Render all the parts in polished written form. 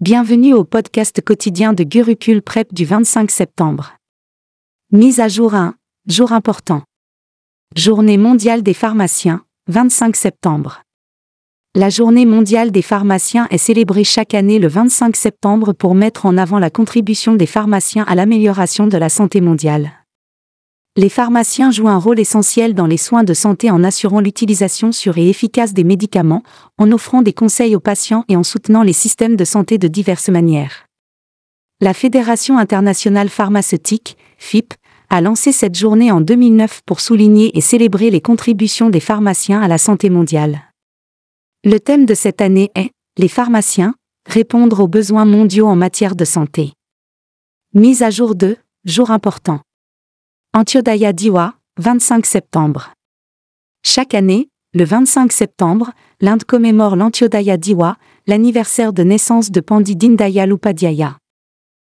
Bienvenue au podcast quotidien de Gurukul Prep du 25 septembre. Mise à jour 1, jour important. Journée mondiale des pharmaciens, 25 septembre. La journée mondiale des pharmaciens est célébrée chaque année le 25 septembre pour mettre en avant la contribution des pharmaciens à l'amélioration de la santé mondiale. Les pharmaciens jouent un rôle essentiel dans les soins de santé en assurant l'utilisation sûre et efficace des médicaments, en offrant des conseils aux patients et en soutenant les systèmes de santé de diverses manières. La Fédération internationale pharmaceutique, FIP, a lancé cette journée en 2009 pour souligner et célébrer les contributions des pharmaciens à la santé mondiale. Le thème de cette année est « Les pharmaciens, répondre aux besoins mondiaux en matière de santé ». Mise à jour 2, jour important. Antyodaya Diwa, 25 septembre. Chaque année, le 25 septembre, l'Inde commémore l'Antyodaya Diwa, l'anniversaire de naissance de Pandit Dindayal Upadhyaya.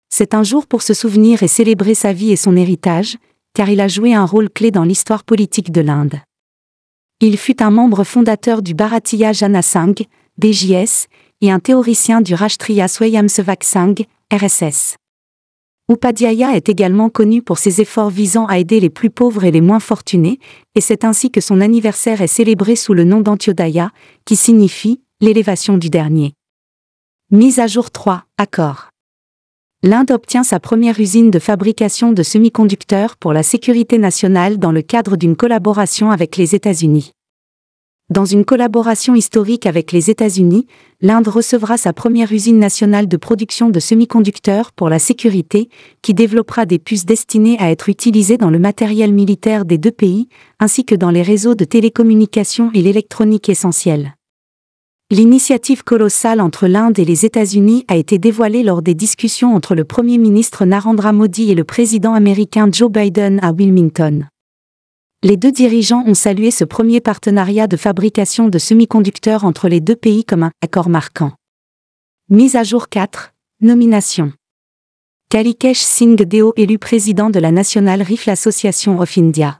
C'est un jour pour se souvenir et célébrer sa vie et son héritage, car il a joué un rôle clé dans l'histoire politique de l'Inde. Il fut un membre fondateur du Bharatiya Jana Sangh, BJS, et un théoricien du Rashtriya Swayamsevak Sangh, RSS. Upadhyaya est également connu pour ses efforts visant à aider les plus pauvres et les moins fortunés, et c'est ainsi que son anniversaire est célébré sous le nom d'Antyodaya, qui signifie « l'élévation du dernier ». Mise à jour 3, accord. L'Inde obtient sa première usine de fabrication de semi-conducteurs pour la sécurité nationale dans le cadre d'une collaboration avec les États-Unis. Dans une collaboration historique avec les États-Unis, l'Inde recevra sa première usine nationale de production de semi-conducteurs pour la sécurité, qui développera des puces destinées à être utilisées dans le matériel militaire des deux pays, ainsi que dans les réseaux de télécommunications et l'électronique essentielle. L'initiative colossale entre l'Inde et les États-Unis a été dévoilée lors des discussions entre le Premier ministre Narendra Modi et le président américain Joe Biden à Wilmington. Les deux dirigeants ont salué ce premier partenariat de fabrication de semi-conducteurs entre les deux pays comme un accord marquant. Mise à jour 4, nomination. Kalikesh Singh Deo élu président de la National Rifle Association of India.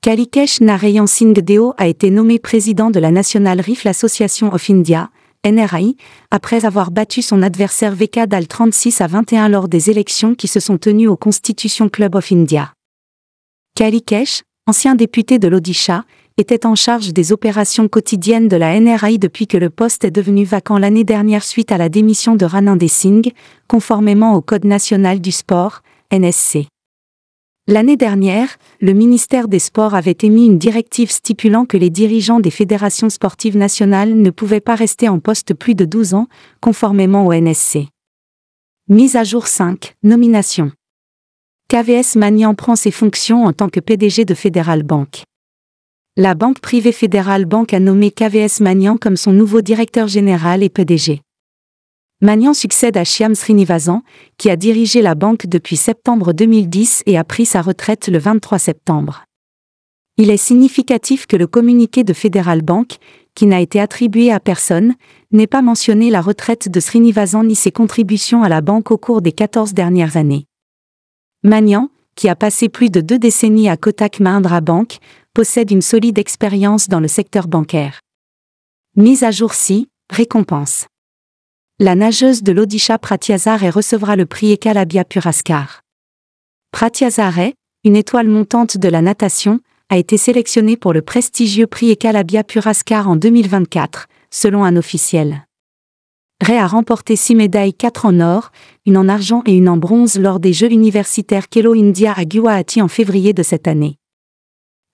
Kalikesh Narayan Singh Deo a été nommé président de la National Rifle Association of India, NRI, après avoir battu son adversaire VK Dal 36-21 lors des élections qui se sont tenues au Constitution Club of India. Kalikesh, ancien député de l'Odisha, était en charge des opérations quotidiennes de la NRI depuis que le poste est devenu vacant l'année dernière suite à la démission de Ranender Singh, conformément au Code national du sport, NSC. L'année dernière, le ministère des Sports avait émis une directive stipulant que les dirigeants des fédérations sportives nationales ne pouvaient pas rester en poste plus de 12 ans, conformément au NSC. Mise à jour 5, nomination. KVS Manian prend ses fonctions en tant que PDG de Federal Bank. La banque privée Federal Bank a nommé KVS Manian comme son nouveau directeur général et PDG. Manian succède à Shyam Srinivasan, qui a dirigé la banque depuis septembre 2010 et a pris sa retraite le 23 septembre. Il est significatif que le communiqué de Federal Bank, qui n'a été attribué à personne, n'ait pas mentionné la retraite de Srinivasan ni ses contributions à la banque au cours des 14 dernières années. Manian, qui a passé plus de 2 décennies à Kotak Mahindra Bank, possède une solide expérience dans le secteur bancaire. Mise à jour 6, récompense. La nageuse de l'Odisha Pratyazare recevra le prix Ekalabya Puraskar. Pratyazare, une étoile montante de la natation, a été sélectionnée pour le prestigieux prix Ekalabya Puraskar en 2024, selon un officiel. Ray a remporté 6 médailles, 4 en or, une en argent et une en bronze lors des Jeux universitaires Khelo India à Guwahati en février de cette année.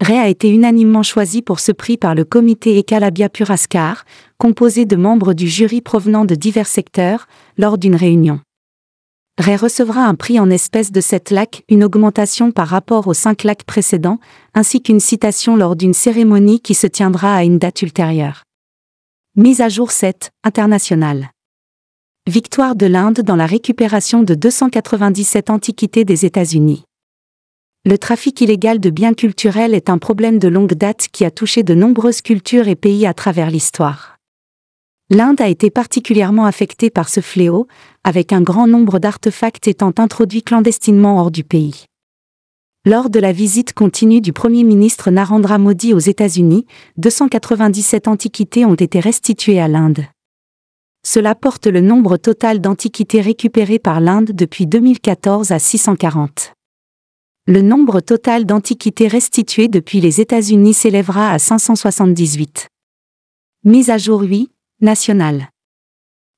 Ray a été unanimement choisi pour ce prix par le comité Ekalabya Puraskar, composé de membres du jury provenant de divers secteurs, lors d'une réunion. Ray recevra un prix en espèces de 7 lakhs, une augmentation par rapport aux 5 lakhs précédents, ainsi qu'une citation lors d'une cérémonie qui se tiendra à une date ultérieure. Mise à jour 7, internationale. Victoire de l'Inde dans la récupération de 297 antiquités des États-Unis. Le trafic illégal de biens culturels est un problème de longue date qui a touché de nombreuses cultures et pays à travers l'histoire. L'Inde a été particulièrement affectée par ce fléau, avec un grand nombre d'artefacts étant introduits clandestinement hors du pays. Lors de la visite continue du Premier ministre Narendra Modi aux États-Unis, 297 antiquités ont été restituées à l'Inde. Cela porte le nombre total d'antiquités récupérées par l'Inde depuis 2014 à 640. Le nombre total d'antiquités restituées depuis les États-Unis s'élèvera à 578. Mise à jour 8, nationale.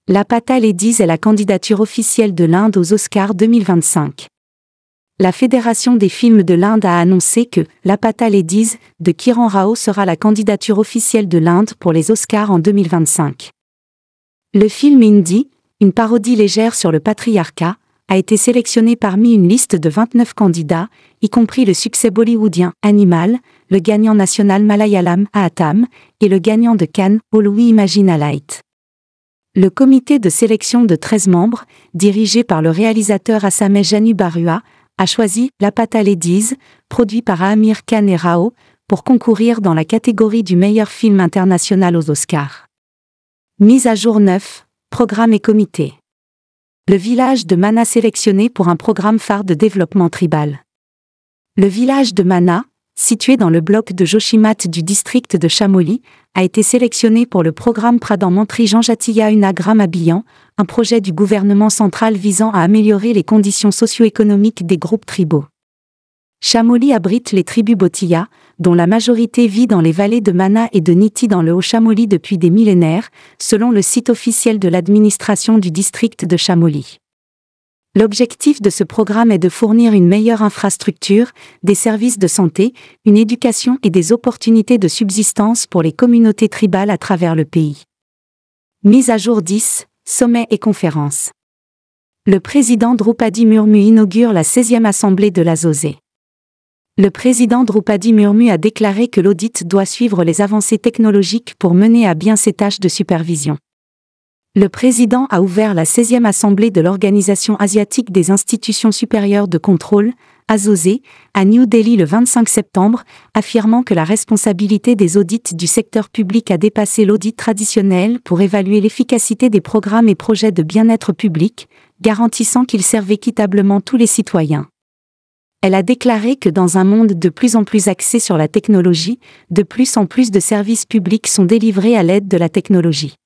La Pata Ladies est la candidature officielle de l'Inde aux Oscars 2025. La Fédération des films de l'Inde a annoncé que La Pata Ladies de Kiran Rao sera la candidature officielle de l'Inde pour les Oscars en 2025. Le film hindi, une parodie légère sur le patriarcat, a été sélectionné parmi une liste de 29 candidats, y compris le succès bollywoodien Animal, le gagnant national malayalam Aatam et le gagnant de Cannes Louis Imagine Light. Le comité de sélection de 13 membres, dirigé par le réalisateur Assamais Janu Barua, a choisi La Pata Ladies, produit par Amir Khan et Rao, pour concourir dans la catégorie du meilleur film international aux Oscars. Mise à jour 9, programme et comité. Le village de Mana sélectionné pour un programme phare de développement tribal. Le village de Mana, situé dans le bloc de Joshimat du district de Chamoli, a été sélectionné pour le programme Pradhan Mantri Janjatia Unagram Abhiyan, un projet du gouvernement central visant à améliorer les conditions socio-économiques des groupes tribaux. Chamoli abrite les tribus Bhotia, dont la majorité vit dans les vallées de Mana et de Niti dans le Haut-Chamoli depuis des millénaires, selon le site officiel de l'administration du district de Chamoli. L'objectif de ce programme est de fournir une meilleure infrastructure, des services de santé, une éducation et des opportunités de subsistance pour les communautés tribales à travers le pays. Mise à jour 10, sommets et conférences. Le président Draupadi Murmu inaugure la 16e assemblée de l'ASOSE. Le président Draupadi Murmu a déclaré que l'audit doit suivre les avancées technologiques pour mener à bien ses tâches de supervision. Le président a ouvert la 16e assemblée de l'Organisation asiatique des institutions supérieures de contrôle, ASOSE, à New Delhi le 25 septembre, affirmant que la responsabilité des audits du secteur public a dépassé l'audit traditionnel pour évaluer l'efficacité des programmes et projets de bien-être public, garantissant qu'ils servent équitablement tous les citoyens. Elle a déclaré que dans un monde de plus en plus axé sur la technologie, de plus en plus de services publics sont délivrés à l'aide de la technologie.